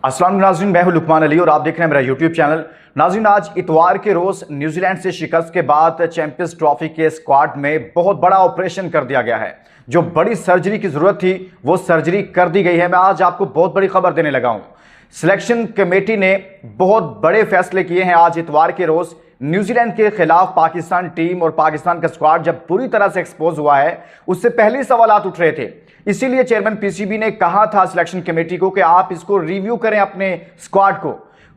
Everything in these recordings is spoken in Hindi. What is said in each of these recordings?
अस्सलाम नाज़रीन, मैं हूं लुकमान अली और आप देख रहे हैं मेरा यूट्यूब चैनल। नाज़रीन, आज इतवार के रोज न्यूजीलैंड से शिकस्त के बाद चैंपियंस ट्रॉफी के स्क्वाड में बहुत बड़ा ऑपरेशन कर दिया गया है। जो बड़ी सर्जरी की जरूरत थी वो सर्जरी कर दी गई है। मैं आज आपको बहुत बड़ी खबर देने लगा हूं। सिलेक्शन कमेटी ने बहुत बड़े फैसले किए हैं। आज इतवार के रोज न्यूजीलैंड के खिलाफ पाकिस्तान टीम और पाकिस्तान का स्क्वाड जब पूरी तरह से एक्सपोज हुआ है, उससे पहले सवाल उठ रहे थे। इसीलिए चेयरमैन पीसीबी ने कहा था सिलेक्शन कमेटी को कि आप इसको रिव्यू करें अपने स्क्वाड को।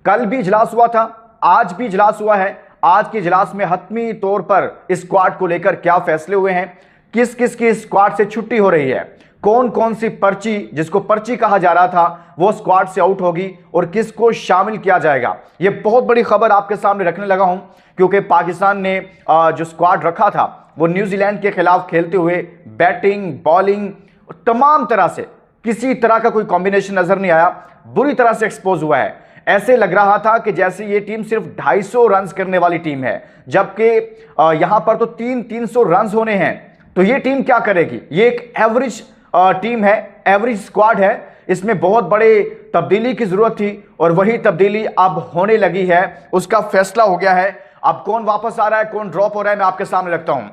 कल भी इजलास हुआ था, आज भी इजलास हुआ है। आज के इजलास में हतमी तौर पर इस स्क्वाड को लेकर क्या फैसले हुए हैं, किस किस की स्क्वाड से छुट्टी हो रही है, कौन कौन सी पर्ची, जिसको पर्ची कहा जा रहा था, वो स्क्वाड से आउट होगी और किसको शामिल किया जाएगा। यह बहुत बड़ी खबर आपके सामने रखने लगा हूं, क्योंकि पाकिस्तान ने जो स्क्वाड रखा था वो न्यूजीलैंड के खिलाफ खेलते हुए बैटिंग, बॉलिंग, तमाम तरह से किसी तरह का कोई कॉम्बिनेशन नजर नहीं आया। बुरी तरह से एक्सपोज हुआ है। ऐसे लग रहा था कि जैसे ये टीम सिर्फ 250 रन करने वाली टीम है, जबकि यहां पर तो 300 रन होने हैं। तो ये टीम क्या करेगी? ये एक एवरेज टीम है, एवरेज स्क्वाड है। इसमें बहुत बड़े तब्दीली की जरूरत थी और वही तब्दीली अब होने लगी है। उसका फैसला हो गया है। अब कौन वापस आ रहा है, कौन ड्रॉप हो रहा है, मैं आपके सामने रखता हूं।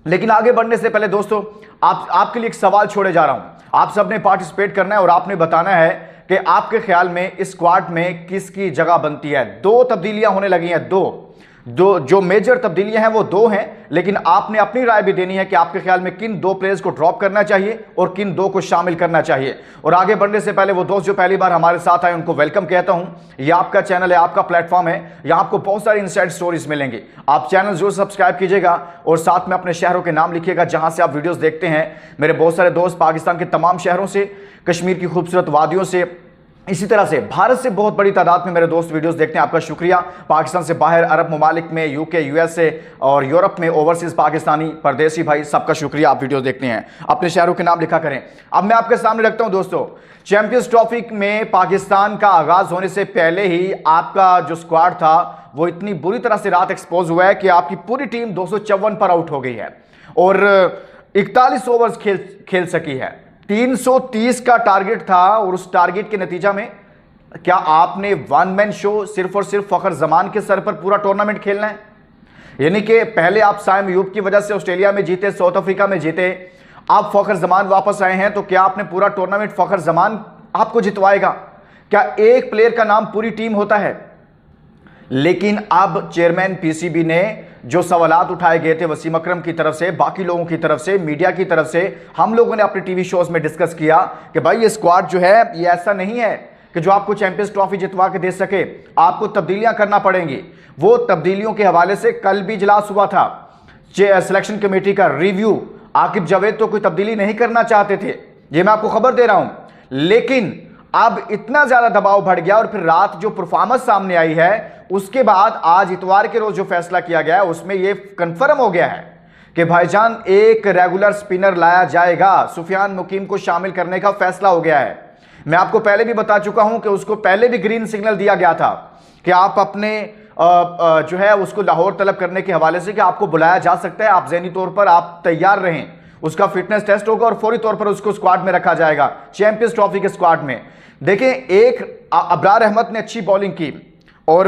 लेकिन आगे बढ़ने से पहले दोस्तों, आपके लिए एक सवाल छोड़े जा रहा हूं। आप सबने पार्टिसिपेट करना है और आपने बताना है कि आपके ख्याल में इस स्क्वाड में किसकी जगह बनती है। दो तब्दीलियां होने लगी हैं, दो जो मेजर तब्दीलियां हैं वो दो हैं, लेकिन आपने अपनी राय भी देनी है कि आपके ख्याल में किन दो प्लेयर्स को ड्रॉप करना चाहिए और किन दो को शामिल करना चाहिए। और आगे बढ़ने से पहले वो दोस्त जो पहली बार हमारे साथ आए उनको वेलकम कहता हूं। ये आपका चैनल है, आपका प्लेटफॉर्म है, यहां आपको बहुत सारी इनसाइड स्टोरीज मिलेंगी। आप चैनल जरूर सब्सक्राइब कीजिएगा और साथ में अपने शहरों के नाम लिखिएगा जहां से आप वीडियोस देखते हैं। मेरे बहुत सारे दोस्त पाकिस्तान के तमाम शहरों से, कश्मीर की खूबसूरत वादियों से, इसी तरह से भारत से बहुत बड़ी तादाद में मेरे दोस्त वीडियोस देखते हैं। आपका शुक्रिया। पाकिस्तान से बाहर अरब ममालिक में, यूके, यूएसए और यूरोप में ओवरसीज पाकिस्तानी परदेसी भाई, सबका शुक्रिया, आप वीडियोस देखते हैं। अपने शहरों के नाम लिखा करें। अब मैं आपके सामने रखता हूं दोस्तों, चैंपियंस ट्रॉफी में पाकिस्तान का आगाज होने से पहले ही आपका जो स्क्वाड था वो इतनी बुरी तरह से रात एक्सपोज हुआ है कि आपकी पूरी टीम 254 पर आउट हो गई है और 41 ओवर्स खेल सकी है। 330 का टारगेट था और उस टारगेट के नतीजा में क्या आपने वन मैन शो सिर्फ और सिर्फ फखर जमान के सर पर पूरा टूर्नामेंट खेलना है? यानी कि पहले आप साइम अयूब की वजह से ऑस्ट्रेलिया में जीते, साउथ अफ्रीका में जीते, आप फखर जमान वापस आए हैं, तो क्या आपने पूरा टूर्नामेंट फखर जमान आपको जितवाएगा? क्या एक प्लेयर का नाम पूरी टीम होता है? लेकिन अब चेयरमैन पीसीबी ने जो सवालात उठाए गए थे वसीम अकरम की तरफ से, बाकी लोगों की तरफ से, मीडिया की तरफ से, हम लोगों ने अपने टीवी शोज में डिस्कस किया कि भाई ये स्क्वाड जो है ये ऐसा नहीं है कि जो आपको चैंपियंस ट्रॉफी जितवा के दे सके। आपको तब्दीलियां करना पड़ेंगी। वो तब्दीलियों के हवाले से कल भी इजलास हुआ था सिलेक्शन कमेटी का रिव्यू। आकिब जावेद तो कोई तब्दीली नहीं करना चाहते थे, ये मैं आपको खबर दे रहा हूं, लेकिन अब इतना ज्यादा दबाव बढ़ गया और फिर रात जो परफॉर्मेंस सामने आई है उसके बाद आज इतवार के रोज जो फैसला किया गया उसमें यह कंफर्म हो गया है कि भाईजान एक रेगुलर स्पिनर लाया जाएगा। सुफियान मुकीम को शामिल करने का फैसला हो गया है। मैं आपको पहले भी बता चुका हूं कि उसको पहले भी ग्रीन सिग्नल दिया गया था कि आप अपने जो है उसको लाहौर तलब करने के हवाले से कि आपको बुलाया जा सकता है, आप ज़हनी तौर पर आप तैयार रहें। उसका फिटनेस टेस्ट होगा और फौरी तौर पर उसको स्क्वाड में रखा जाएगा चैंपियंस ट्रॉफी के स्क्वाड में। देखें, एक अबरार अहमद ने अच्छी बॉलिंग की और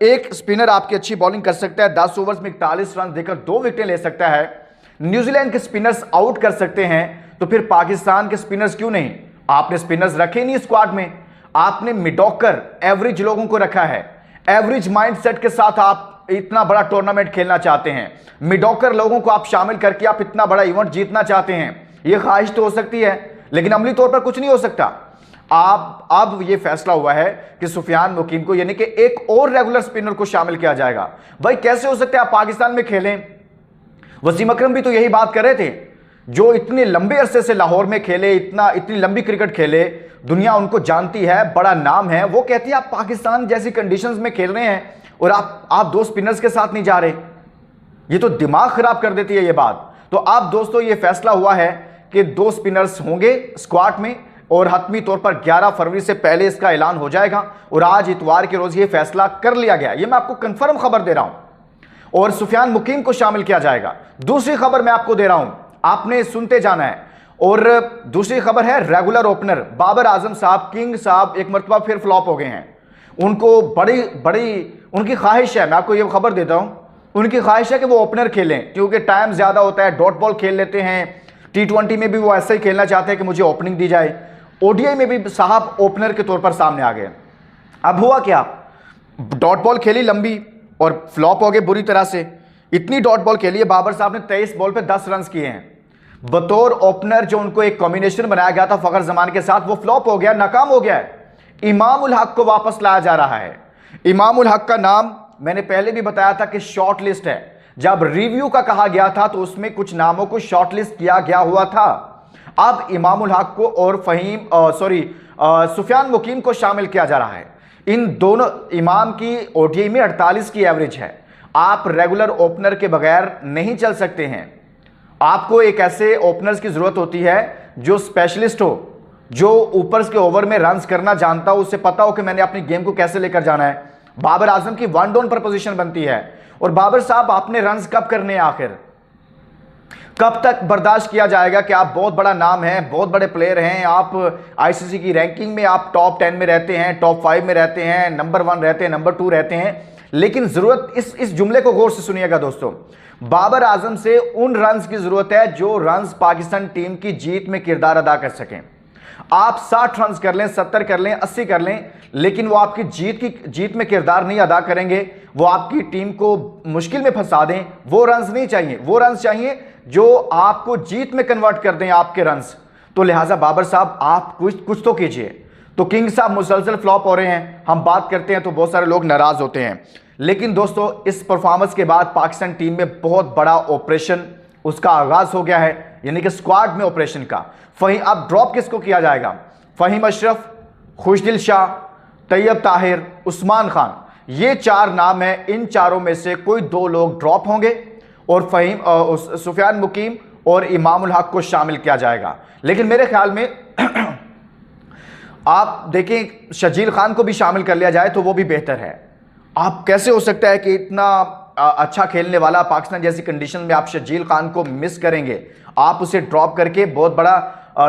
एक स्पिनर आपकी अच्छी बॉलिंग कर सकता है, 10 ओवर्स में 41 रन देकर 2 विकेटें ले सकता है। न्यूजीलैंड के स्पिनर्स आउट कर सकते हैं, तो फिर पाकिस्तान के स्पिनर्स क्यों नहीं? आपने स्पिनर्स रखे नहीं स्क्वाड में, आपने मिडॉकर एवरेज लोगों को रखा है। एवरेज माइंडसेट के साथ आप इतना बड़ा टूर्नामेंट खेलना चाहते हैं, मिडॉकर लोगों को आप शामिल करके आप इतना बड़ा इवेंट जीतना चाहते हैं। यह ख्वाहिश तो हो सकती है, लेकिन अमली तौर पर कुछ नहीं हो सकता। अब यह फैसला हुआ है कि सुफियान मुकीम को, यानी कि एक और रेगुलर स्पिनर को शामिल किया जाएगा। भाई कैसे हो सकता है आप पाकिस्तान में खेलें? वसीम अकरम भी तो यही बात कर रहे थे, जो इतने लंबे अरसे से लाहौर में खेले, इतनी लंबी क्रिकेट खेले, दुनिया उनको जानती है, बड़ा नाम है। वो कहती है आप पाकिस्तान जैसी कंडीशंस में खेल रहे हैं और आप 2 स्पिनर्स के साथ नहीं जा रहे। ये तो दिमाग खराब कर देती है ये बात। तो अब दोस्तों ये फैसला हुआ है कि 2 स्पिनर्स होंगे स्क्वाड में और हतमी तौर पर 11 फरवरी से पहले इसका ऐलान हो जाएगा और आज इतवार के रोज ये फैसला कर लिया गया। ये मैं आपको कंफर्म खबर दे रहा हूं और सुफियान मुकीम को शामिल किया जाएगा। दूसरी खबर मैं आपको दे रहा हूं, आपने सुनते जाना है। और दूसरी खबर है रेगुलर ओपनर बाबर आजम साहब, किंग साहब एक मरतबा फिर फ्लॉप हो गए हैं। उनको बड़ी बड़ी उनकी ख्वाहिश है, मैं आपको ये खबर देता हूं, उनकी ख्वाहिश है कि वो ओपनर खेलें क्योंकि टाइम ज़्यादा होता है, डॉट बॉल खेल लेते हैं। T20 में भी वो ऐसा ही खेलना चाहते हैं कि मुझे ओपनिंग दी जाए। ODI में भी साहब ओपनर के तौर पर सामने आ गए। अब हुआ क्या, डॉट बॉल खेली लंबी और फ्लॉप हो गए बुरी तरह से। इतनी डॉट बॉल खेली है, बाबर साहब ने 23 बॉल पे 10 रन किए हैं। बतौर ओपनर जो उनको एक कॉम्बिनेशन बनाया गया था फखर जमान के साथ, वो फ्लॉप हो गया, नाकाम हो गया है। इमाम उल हक को वापस लाया जा रहा है। इमाम उल हक का नाम मैंने पहले भी बताया था कि शॉर्ट लिस्ट है। जब रिव्यू का कहा गया था तो उसमें कुछ नामों को शॉर्टलिस्ट किया गया हुआ था। अब इमाम उल हक को और सुफियान मुकीम को शामिल किया जा रहा है। इन दोनों, इमाम की ODI में 48 की एवरेज है। आप रेगुलर ओपनर के बगैर नहीं चल सकते हैं। आपको एक ऐसे ओपनर्स की जरूरत होती है जो स्पेशलिस्ट हो, जो ऊपर के ओवर में रन्स करना जानता हो, उसे पता हो कि मैंने अपनी गेम को कैसे लेकर जाना है। बाबर आजम की 1 डाउन पर पोजीशन बनती है और बाबर साहब आपने रन्स कब करने हैं, आखिर कब तक बर्दाश्त किया जाएगा कि आप बहुत बड़ा नाम है, बहुत बड़े प्लेयर हैं, आप ICC की रैंकिंग में आप टॉप 10 में रहते हैं, टॉप 5 में रहते हैं, नंबर 1 रहते हैं, नंबर 2 रहते हैं। लेकिन जरूरत, इस जुमले को गौर से सुनिएगा दोस्तों, बाबर आजम से उन रन्स की जरूरत है जो रन्स पाकिस्तान टीम की जीत में किरदार अदा कर सकें। आप 60 रन कर लें, 70 कर लें, 80 कर लें, लेकिन वो आपकी जीत में किरदार नहीं अदा करेंगे, वो आपकी टीम को मुश्किल में फंसा दें। वो रन्स नहीं चाहिए, वो रन्स चाहिए जो आपको जीत में कन्वर्ट कर दें आपके रन्स। तो लिहाजा बाबर साहब आप कुछ तो कीजिए। तो किंग साहब मुसलसल फ्लॉप हो रहे हैं, हम बात करते हैं तो बहुत सारे लोग नाराज होते हैं। लेकिन दोस्तों इस परफॉर्मेंस के बाद पाकिस्तान टीम में बहुत बड़ा ऑपरेशन उसका आगाज हो गया है, यानी कि स्क्वाड में ऑपरेशन का। अब ड्रॉप किसको किया जाएगा? फहीम अशरफ, खुशदिल शाह, तैयब ताहिर, उस्मान खान, ये 4 नाम हैं। इन चारों में से कोई 2 लोग ड्रॉप होंगे और सुफियान मुकीम और इमाम उल हक को शामिल किया जाएगा। लेकिन मेरे ख्याल में आप देखें शजील खान को भी शामिल कर लिया जाए तो वो भी बेहतर है। आप कैसे हो सकता है कि इतना अच्छा खेलने वाला पाकिस्तान जैसी कंडीशन में आप शजील खान को मिस करेंगे? आप उसे ड्रॉप करके बहुत बड़ा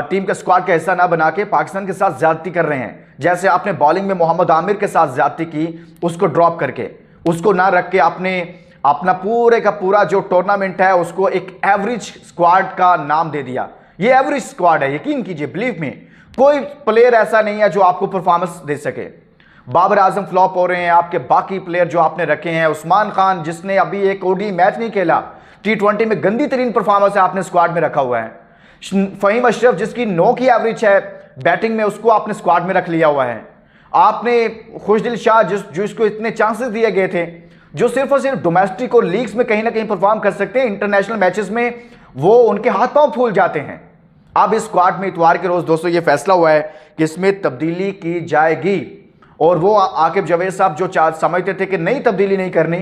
टीम का स्क्वाड का हिस्सा ना बना के पाकिस्तान के साथ ज्यादती कर रहे हैं। जैसे आपने बॉलिंग में मोहम्मद आमिर के साथ ज्यादती की, उसको ड्रॉप करके, उसको ना रख के आपने अपना पूरे का पूरा जो टूर्नामेंट है उसको एक एवरेज स्क्वाड का नाम दे दिया। ये एवरेज स्क्वाड है, यकीन कीजिए, बिलीव मी, कोई प्लेयर ऐसा नहीं है जो आपको परफॉर्मेंस दे सके। बाबर आजम फ्लॉप हो रहे हैं, आपके बाकी प्लेयर जो आपने रखे हैं, उस्मान खान जिसने अभी एक ODI मैच नहीं खेला, T20 में गंदी तरीन परफॉर्मेंस है, आपने स्क्वाड में रखा हुआ है। फहीम अशरफ जिसकी 9 की एवरेज है बैटिंग में, उसको आपने स्क्वाड में रख लिया हुआ है। आपने खुशदिल शाह जिसको इतने चांसेस दिए गए थे, जो सिर्फ और सिर्फ डोमेस्टिक और लीग्स में कहीं ना कहीं परफॉर्म कर सकते हैं, इंटरनेशनल मैचेस में वो उनके हाथ पांव फूल जाते हैं। अब इस स्क्वाड में इतवार के रोज दोस्तों ये फैसला हुआ है कि इसमें तब्दीली की जाएगी और वो आकिब जावेद साहब जो समझते थे कि नई तब्दीली नहीं करनी,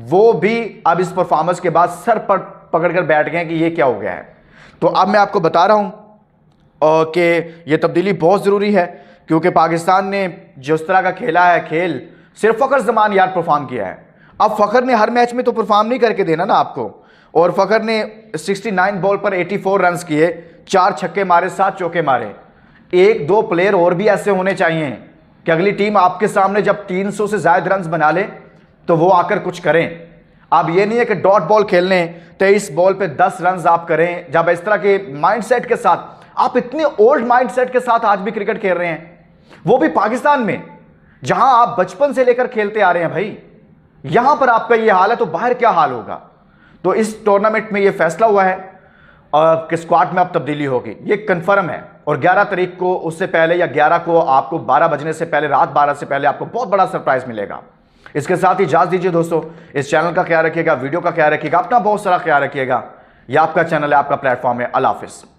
वो भी अब इस परफॉर्मेंस के बाद सर पर पकड़कर बैठ गए कि ये क्या हो गया है। तो अब मैं आपको बता रहा हूं कि ये तब्दीली बहुत ज़रूरी है क्योंकि पाकिस्तान ने जिस तरह का खेला है खेल, सिर्फ फ़खर ज़मान यार परफॉर्म किया है। अब फ़खर ने हर मैच में तो परफॉर्म नहीं करके देना ना आपको, और फ़खर ने 69 बॉल पर 84 रन किए, 4 छक्के मारे, 7 चौके मारे। 1-2 प्लेयर और भी ऐसे होने चाहिए कि अगली टीम आपके सामने जब 300 से ज़्यादा रन बना ले तो वो आकर कुछ करें। अब ये नहीं है कि डॉट बॉल खेलने 23 बॉल पे 10 रन आप करें। जब इस तरह के माइंडसेट के साथ, आप इतने ओल्ड माइंडसेट के साथ आज भी क्रिकेट खेल रहे हैं, वो भी पाकिस्तान में जहां आप बचपन से लेकर खेलते आ रहे हैं भाई, यहां पर आपका ये हाल है तो बाहर क्या हाल होगा। तो इस टूर्नामेंट में ये फैसला हुआ है कि स्क्वाड में अब तब्दीली होगी, ये कंफर्म है। और 11 तारीख को, उससे पहले या 11 को आपको 12 बजने से पहले, रात 12 से पहले आपको बहुत बड़ा सरप्राइज मिलेगा। इसके साथ ही इजाज़त दीजिए दोस्तों, इस चैनल का ख्याल रखिएगा, वीडियो का ख्याल रखिएगा, अपना बहुत सारा ख्याल रखिएगा। यह आपका चैनल है, आपका प्लेटफॉर्म है। अल्लाह हाफिज़।